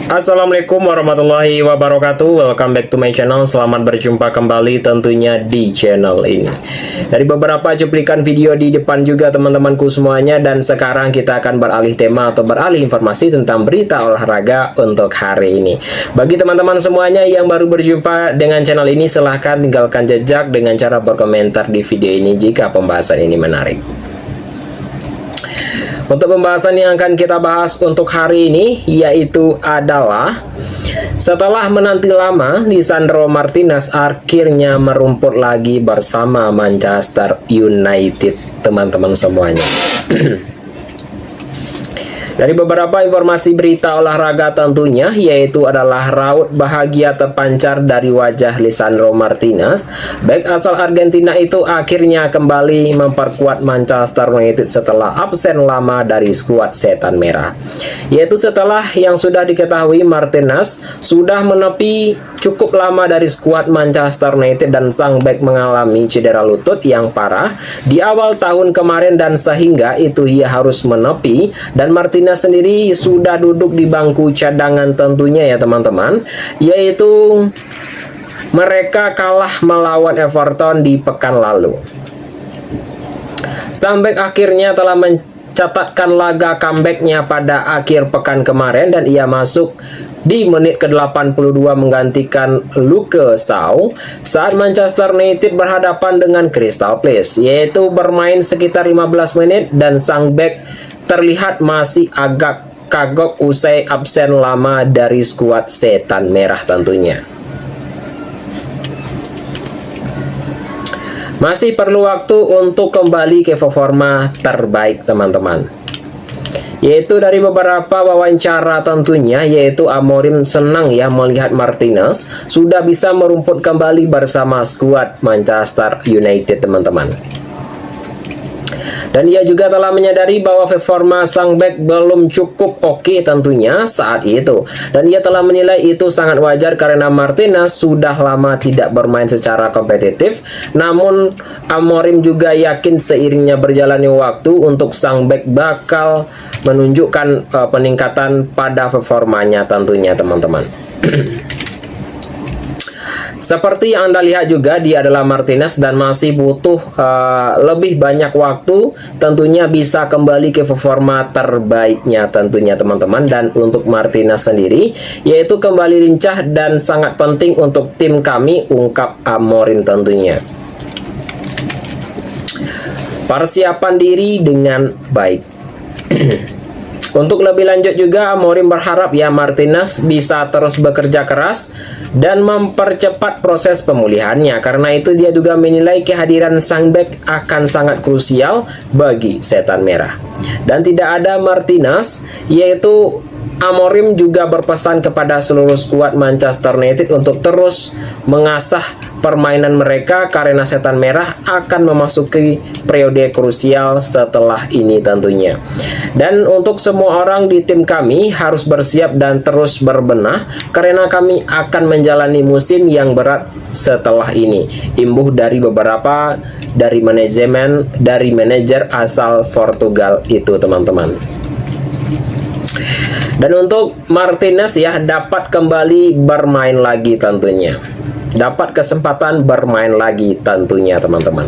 Assalamualaikum warahmatullahi wabarakatuh. Welcome back to my channel. Selamat berjumpa kembali tentunya di channel ini. Dari beberapa cuplikan video di depan juga teman-temanku semuanya. Dan sekarang kita akan beralih tema atau beralih informasi tentang berita olahraga untuk hari ini. Bagi teman-teman semuanya yang baru berjumpa dengan channel ini, silahkan tinggalkan jejak dengan cara berkomentar di video ini jika pembahasan ini menarik. Untuk pembahasan yang akan kita bahas untuk hari ini yaitu adalah setelah menanti lama, Lisandro Martinez akhirnya merumput lagi bersama Manchester United, teman-teman semuanya. Dari beberapa informasi berita olahraga tentunya, yaitu adalah raut bahagia terpancar dari wajah Lisandro Martinez. Bek asal Argentina itu akhirnya kembali memperkuat Manchester United setelah absen lama dari skuad Setan Merah. Yaitu setelah yang sudah diketahui Martinez sudah menepi cukup lama dari skuad Manchester United dan sang bek mengalami cedera lutut yang parah di awal tahun kemarin, dan sehingga itu ia harus menepi, dan Martinez sendiri sudah duduk di bangku cadangan tentunya ya teman-teman, yaitu mereka kalah melawan Everton di pekan lalu. Sang bek akhirnya telah mencatatkan laga comebacknya pada akhir pekan kemarin, dan ia masuk di menit ke-82 menggantikan Luke Shaw saat Manchester United berhadapan dengan Crystal Palace, yaitu bermain sekitar 15 menit, dan sang bek terlihat masih agak kagok usai absen lama dari skuad Setan Merah tentunya. Masih perlu waktu untuk kembali ke performa terbaik teman-teman. Yaitu dari beberapa wawancara tentunya, yaitu Amorim senang ya melihat Martinez sudah bisa merumput kembali bersama skuad Manchester United teman-teman. Dan ia juga telah menyadari bahwa performa sang bek belum cukup oke tentunya saat itu. Dan ia telah menilai itu sangat wajar karena Martinez sudah lama tidak bermain secara kompetitif. Namun Amorim juga yakin seiringnya berjalannya waktu untuk sang bek bakal menunjukkan peningkatan pada performanya tentunya teman-teman. Seperti yang Anda lihat juga, dia adalah Martinez dan masih butuh lebih banyak waktu tentunya bisa kembali ke performa terbaiknya tentunya teman-teman. Dan untuk Martinez sendiri, yaitu kembali lincah dan sangat penting untuk tim kami, ungkap Amorim tentunya. Persiapan diri dengan baik. Untuk lebih lanjut juga, Amorim berharap ya Martinez bisa terus bekerja keras dan mempercepat proses pemulihannya. Karena itu dia juga menilai kehadiran sang bek akan sangat krusial bagi Setan Merah. Dan tidak ada Martinez, yaitu Amorim juga berpesan kepada seluruh skuad Manchester United untuk terus mengasah permainan mereka karena Setan Merah akan memasuki periode krusial setelah ini tentunya. Dan untuk semua orang di tim kami harus bersiap dan terus berbenah karena kami akan menjalani musim yang berat setelah ini. Imbuh dari beberapa dari manajer asal Portugal itu teman-teman. Dan untuk Martinez ya dapat kembali bermain lagi tentunya. Dapat kesempatan bermain lagi tentunya teman-teman.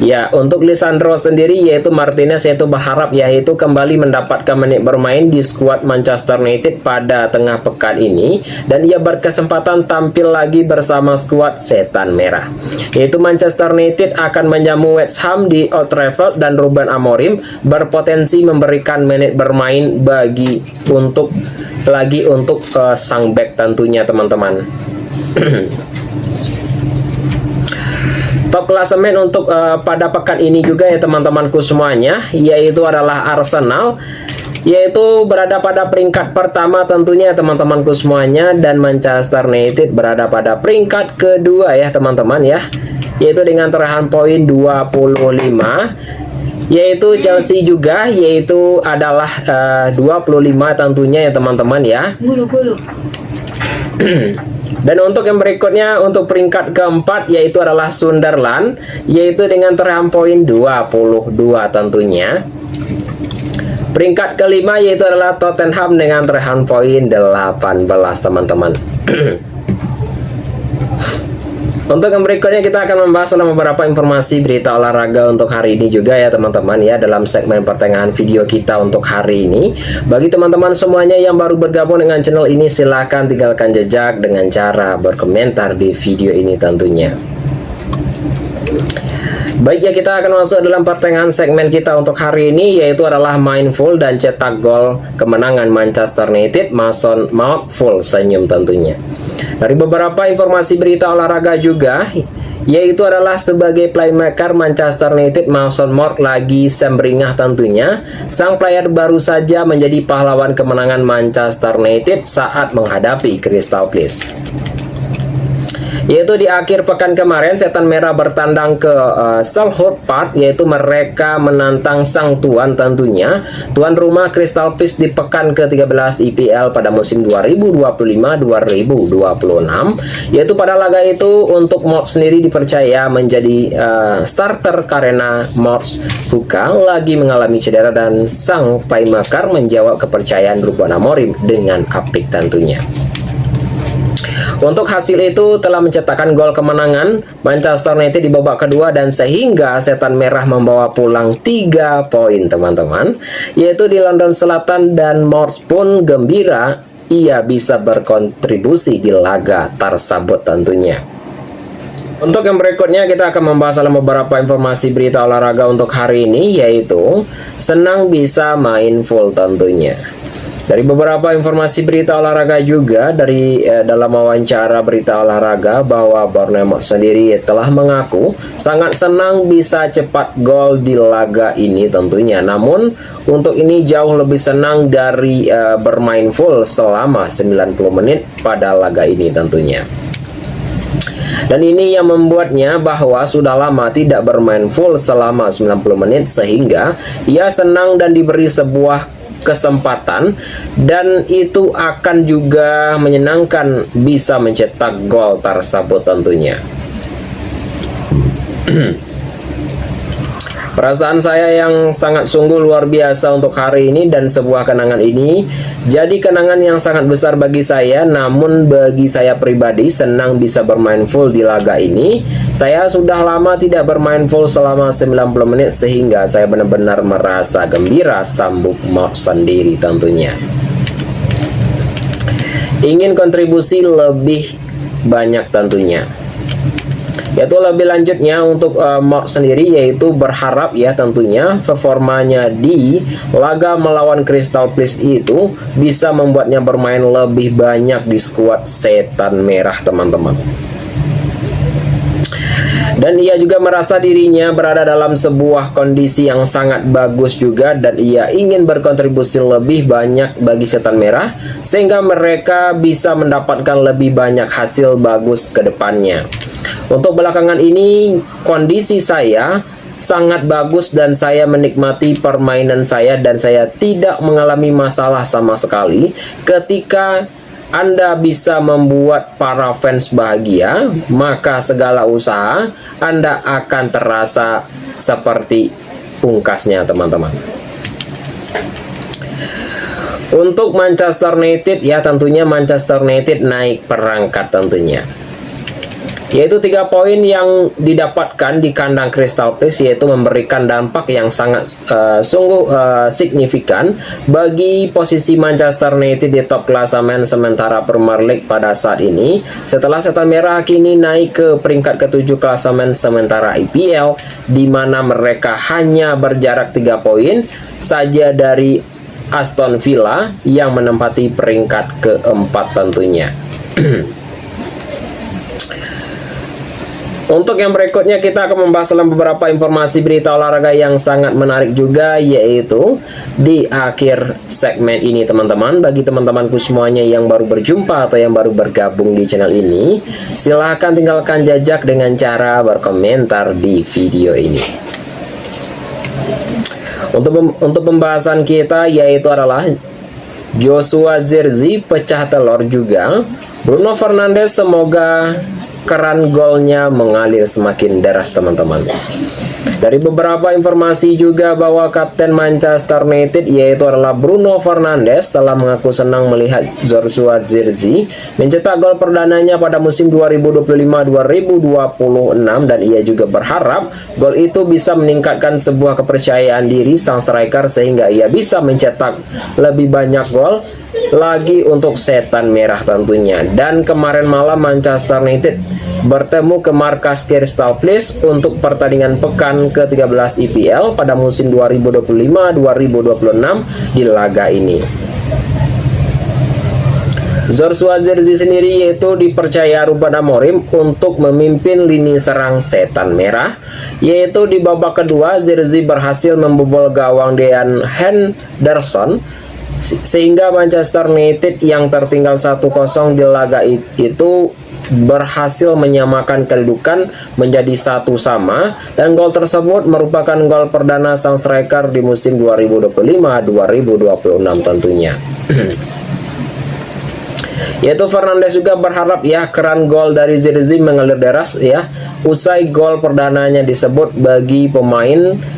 Ya, untuk Lisandro sendiri yaitu Martinez yaitu berharap yaitu kembali mendapatkan menit bermain di skuad Manchester United pada tengah pekan ini, dan ia berkesempatan tampil lagi bersama skuad Setan Merah. Yaitu Manchester United akan menjamu West Ham di Old Trafford, dan Ruben Amorim berpotensi memberikan menit bermain untuk sang bek tentunya teman-teman. Top klasemen untuk pada pekan ini juga ya teman-temanku semuanya, yaitu adalah Arsenal, yaitu berada pada peringkat pertama tentunya teman-temanku semuanya, dan Manchester United berada pada peringkat kedua ya teman-teman ya, yaitu dengan torehan poin 25. Yaitu Chelsea juga yaitu adalah 25 tentunya ya teman-teman ya. Dan untuk yang berikutnya, untuk peringkat keempat yaitu adalah Sunderland, yaitu dengan torehan poin 22 tentunya. Peringkat kelima yaitu adalah Tottenham dengan raihan poin 18 teman-teman. Untuk yang berikutnya kita akan membahas dalam beberapa informasi berita olahraga untuk hari ini juga ya teman-teman ya, dalam segmen pertengahan video kita untuk hari ini. Bagi teman-teman semuanya yang baru bergabung dengan channel ini, silahkan tinggalkan jejak dengan cara berkomentar di video ini tentunya. Baik ya, kita akan masuk dalam pertengahan segmen kita untuk hari ini, yaitu adalah Mindful dan cetak gol kemenangan Manchester United. Mason Mount full senyum tentunya. Dari beberapa informasi berita olahraga juga, yaitu adalah sebagai playmaker Manchester United, Mason Mount lagi semberingah tentunya. Sang player baru saja menjadi pahlawan kemenangan Manchester United saat menghadapi Crystal Palace. Yaitu di akhir pekan kemarin, Setan Merah bertandang ke Selhurst Park, yaitu mereka menantang sang tuan tentunya, tuan rumah Crystal Palace di pekan ke-13 IPL pada musim 2025-2026. Yaitu pada laga itu untuk Mount sendiri dipercaya menjadi starter karena Mount Buka lagi mengalami cedera, dan sang playmaker menjawab kepercayaan Ruben Amorim dengan apik tentunya. Untuk hasil itu telah mencetakkan gol kemenangan Manchester United di babak kedua, dan sehingga Setan Merah membawa pulang 3 poin teman-teman, yaitu di London Selatan, dan Mount pun gembira ia bisa berkontribusi di laga tersebut tentunya. Untuk yang berikutnya kita akan membahas dalam beberapa informasi berita olahraga untuk hari ini, yaitu senang bisa main full tentunya. Dari beberapa informasi berita olahraga juga, dari dalam wawancara berita olahraga bahwa Bournemouth sendiri telah mengaku sangat senang bisa cepat gol di laga ini tentunya. Namun untuk ini jauh lebih senang dari bermain full selama 90 menit pada laga ini tentunya. Dan ini yang membuatnya bahwa sudah lama tidak bermain full selama 90 menit, sehingga ia senang dan diberi sebuah kesempatan, dan itu akan juga menyenangkan bisa mencetak gol tersebut tentunya. Perasaan saya yang sangat sungguh luar biasa untuk hari ini, dan sebuah kenangan ini jadi kenangan yang sangat besar bagi saya. Namun bagi saya pribadi, senang bisa bermain full di laga ini. Saya sudah lama tidak bermain full selama 90 menit, sehingga saya benar-benar merasa gembira, sambung Mount sendiri tentunya. Ingin kontribusi lebih banyak tentunya. Yaitu lebih lanjutnya untuk Mount sendiri, yaitu berharap ya tentunya performanya di laga melawan Crystal Palace itu bisa membuatnya bermain lebih banyak di skuad Setan Merah teman-teman. Dan ia juga merasa dirinya berada dalam sebuah kondisi yang sangat bagus juga, dan ia ingin berkontribusi lebih banyak bagi Setan Merah sehingga mereka bisa mendapatkan lebih banyak hasil bagus ke depannya. Untuk belakangan ini kondisi saya sangat bagus dan saya menikmati permainan saya, dan saya tidak mengalami masalah sama sekali. Ketika Anda bisa membuat para fans bahagia, maka segala usaha Anda akan terasa seperti pungkasnya teman-teman. Untuk Manchester United ya, tentunya Manchester United naik perangkat tentunya, yaitu 3 poin yang didapatkan di kandang Crystal Palace, yaitu memberikan dampak yang sangat sungguh signifikan bagi posisi Manchester United di top klasemen sementara Premier League pada saat ini, setelah Setan Merah kini naik ke peringkat ke-7 klasemen sementara IPL, di mana mereka hanya berjarak 3 poin saja dari Aston Villa yang menempati peringkat ke-4 tentunya. Untuk yang berikutnya kita akan membahas dalam beberapa informasi berita olahraga yang sangat menarik juga, yaitu di akhir segmen ini teman-teman. Bagi teman-temanku semuanya yang baru berjumpa atau yang baru bergabung di channel ini, silahkan tinggalkan jejak dengan cara berkomentar di video ini. Untuk pembahasan kita yaitu adalah Joshua Zirkzee pecah telur juga, Bruno Fernandes semoga keran golnya mengalir semakin deras teman-teman. Dari beberapa informasi juga bahwa Kapten Manchester United yaitu adalah Bruno Fernandes telah mengaku senang melihat Joshua Zirkzee mencetak gol perdananya pada musim 2025-2026 dan ia juga berharap gol itu bisa meningkatkan sebuah kepercayaan diri sang striker sehingga ia bisa mencetak lebih banyak gol lagi untuk Setan Merah tentunya. Dan kemarin malam Manchester United bertemu ke markas Crystal Palace untuk pertandingan pekan ke-13 IPL pada musim 2025-2026 di laga ini. Joshua Zirkzee sendiri yaitu dipercaya Ruben Amorim untuk memimpin lini serang Setan Merah, yaitu di babak kedua Zirkzee berhasil membobol gawang Dean Henderson sehingga Manchester United yang tertinggal 1-0 di laga itu berhasil menyamakan kedudukan menjadi 1-1 dan gol tersebut merupakan gol perdana sang striker di musim 2025-2026 tentunya. Yaitu Fernandes juga berharap ya keran gol dari Zirkzee mengalir deras ya usai gol perdananya disebut bagi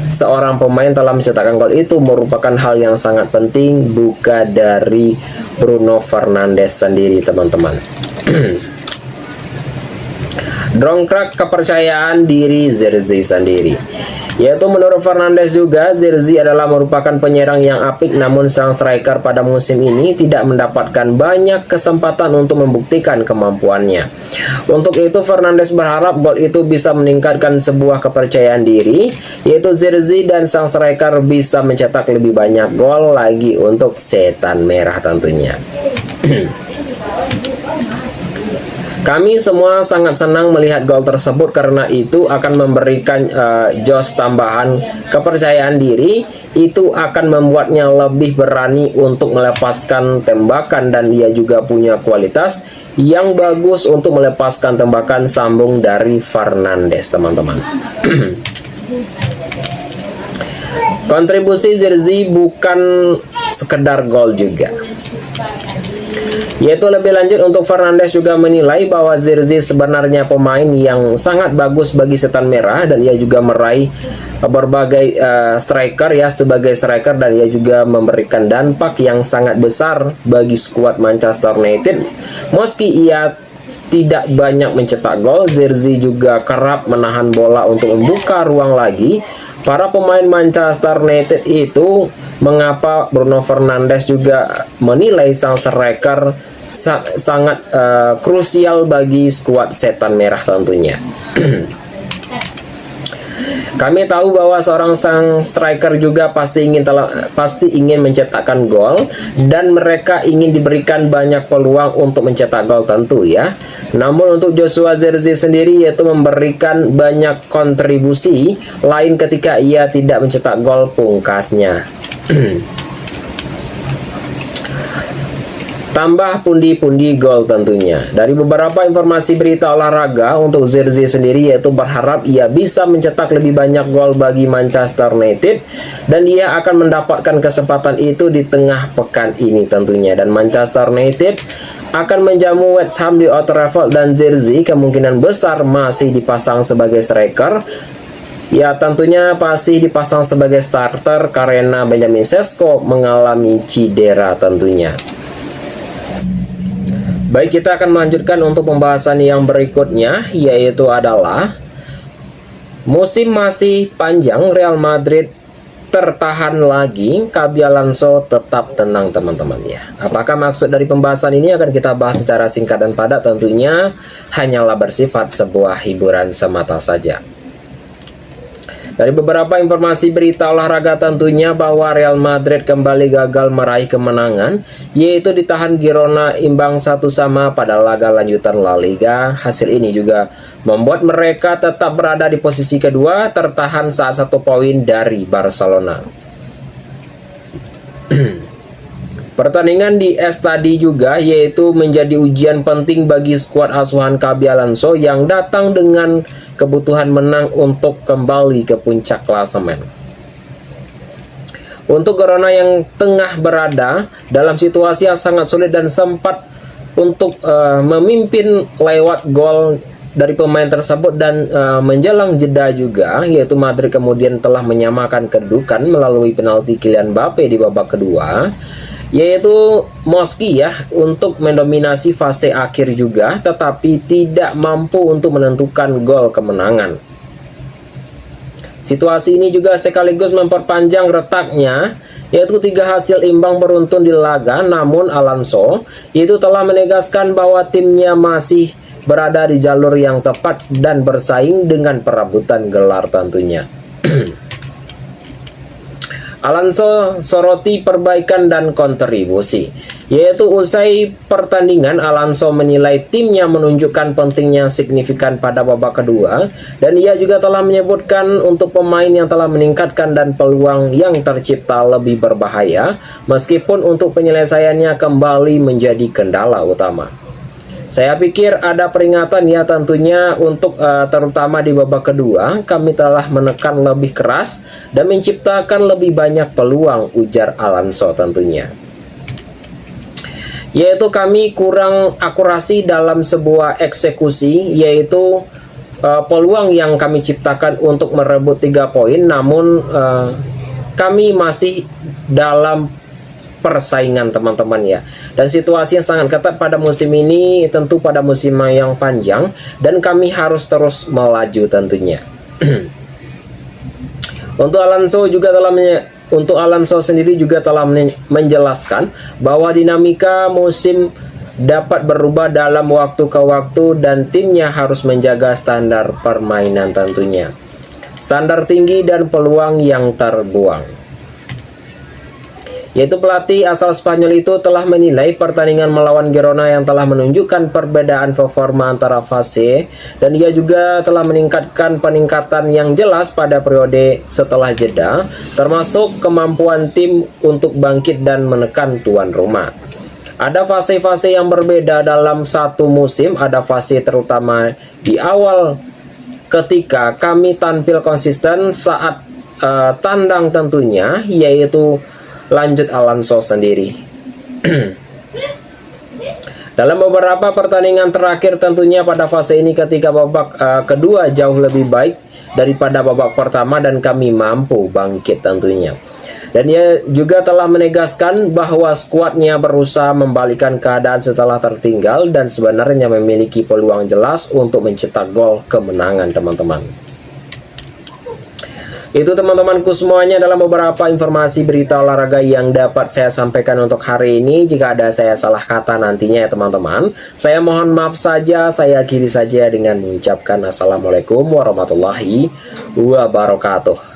seorang pemain telah mencetakkan gol itu merupakan hal yang sangat penting bukan dari Bruno Fernandes sendiri teman-teman. Dongkrak kepercayaan diri Zirkzee sendiri, yaitu menurut Fernandes juga Zirkzee adalah merupakan penyerang yang apik, namun sang striker pada musim ini tidak mendapatkan banyak kesempatan untuk membuktikan kemampuannya. Untuk itu Fernandes berharap gol itu bisa meningkatkan sebuah kepercayaan diri, yaitu Zirkzee dan sang striker bisa mencetak lebih banyak gol lagi untuk Setan Merah tentunya. Kami semua sangat senang melihat gol tersebut karena itu akan memberikan Josh tambahan kepercayaan diri. Itu akan membuatnya lebih berani untuk melepaskan tembakan dan dia juga punya kualitas yang bagus untuk melepaskan tembakan, sambung dari Fernandes teman-teman. Kontribusi Zirkzee bukan sekedar gol juga. Yaitu lebih lanjut untuk Fernandes juga menilai bahwa Zirkzee sebenarnya pemain yang sangat bagus bagi Setan Merah dan ia juga meraih berbagai striker ya sebagai striker dan ia juga memberikan dampak yang sangat besar bagi skuad Manchester United. Meski ia tidak banyak mencetak gol, Zirkzee juga kerap menahan bola untuk membuka ruang lagi para pemain Manchester United itu. Mengapa Bruno Fernandes juga menilai sang striker sangat krusial bagi skuad Setan Merah tentunya. Kami tahu bahwa seorang sang striker juga pasti ingin mencetakkan gol dan mereka ingin diberikan banyak peluang untuk mencetak gol tentu ya. Namun untuk Joshua Zirkzee sendiri yaitu memberikan banyak kontribusi lain ketika ia tidak mencetak gol pungkasnya. Tambah pundi-pundi gol tentunya. Dari beberapa informasi berita olahraga untuk Zirkzee sendiri yaitu berharap ia bisa mencetak lebih banyak gol bagi Manchester United dan ia akan mendapatkan kesempatan itu di tengah pekan ini tentunya. Dan Manchester United akan menjamu West Ham di Old Trafford dan Zirkzee kemungkinan besar masih dipasang sebagai striker. Ya tentunya pasti dipasang sebagai starter karena Benjamin Sesko mengalami cedera tentunya. Baik, kita akan melanjutkan untuk pembahasan yang berikutnya, yaitu adalah musim masih panjang, Real Madrid tertahan lagi, Xabi Alonso tetap tenang teman-teman ya. Apakah maksud dari pembahasan ini akan kita bahas secara singkat dan padat, tentunya hanyalah bersifat sebuah hiburan semata saja. Dari beberapa informasi berita olahraga tentunya bahwa Real Madrid kembali gagal meraih kemenangan, yaitu ditahan Girona imbang 1-1 pada laga lanjutan La Liga. Hasil ini juga membuat mereka tetap berada di posisi kedua, tertahan saat 1 poin dari Barcelona. Pertandingan di Estadi juga yaitu menjadi ujian penting bagi skuad asuhan Xabi Alonso yang datang dengan kebutuhan menang untuk kembali ke puncak klasemen. Untuk Girona yang tengah berada dalam situasi yang sangat sulit dan sempat untuk memimpin lewat gol dari pemain tersebut dan menjelang jeda juga, yaitu Madrid kemudian telah menyamakan kedudukan melalui penalti Kylian Mbappe di babak kedua, yaitu Moski ya untuk mendominasi fase akhir juga, tetapi tidak mampu untuk menentukan gol kemenangan. Situasi ini juga sekaligus memperpanjang retaknya, yaitu 3 hasil imbang beruntun di laga. Namun Alonso itu telah menegaskan bahwa timnya masih berada di jalur yang tepat dan bersaing dengan perebutan gelar tentunya. Alonso soroti perbaikan dan kontribusi, yaitu usai pertandingan Alonso menilai timnya menunjukkan pentingnya signifikan pada babak kedua, dan ia juga telah menyebutkan untuk pemain yang telah meningkatkan dan peluang yang tercipta lebih berbahaya, meskipun untuk penyelesaiannya kembali menjadi kendala utama. Saya pikir ada peringatan ya tentunya untuk terutama di babak kedua kami telah menekan lebih keras dan menciptakan lebih banyak peluang, ujar Alonso tentunya. Yaitu kami kurang akurasi dalam sebuah eksekusi, yaitu peluang yang kami ciptakan untuk merebut 3 poin, namun kami masih dalam persaingan teman-teman ya, dan situasi yang sangat ketat pada musim ini, tentu pada musim yang panjang, dan kami harus terus melaju tentunya. Untuk Alonso sendiri juga telah menjelaskan bahwa dinamika musim dapat berubah dalam waktu ke waktu dan timnya harus menjaga standar permainan tentunya, standar tinggi dan peluang yang terbuang. Yaitu pelatih asal Spanyol itu telah menilai pertandingan melawan Girona yang telah menunjukkan perbedaan performa antara fase, dan ia juga telah peningkatan yang jelas pada periode setelah jeda, termasuk kemampuan tim untuk bangkit dan menekan tuan rumah. Ada fase-fase yang berbeda dalam satu musim, ada fase terutama di awal ketika kami tampil konsisten saat tandang tentunya, yaitu lanjut Alonso sendiri. Dalam beberapa pertandingan terakhir tentunya pada fase ini ketika babak kedua jauh lebih baik daripada babak pertama dan kami mampu bangkit tentunya. Dan ia juga telah menegaskan bahwa skuadnya berusaha membalikan keadaan setelah tertinggal dan sebenarnya memiliki peluang jelas untuk mencetak gol kemenangan teman-teman. Itu teman-temanku semuanya dalam beberapa informasi berita olahraga yang dapat saya sampaikan untuk hari ini. Jika ada saya salah kata nantinya ya teman-teman, saya mohon maaf saja. Saya akhiri saja dengan mengucapkan Assalamualaikum warahmatullahi wabarakatuh.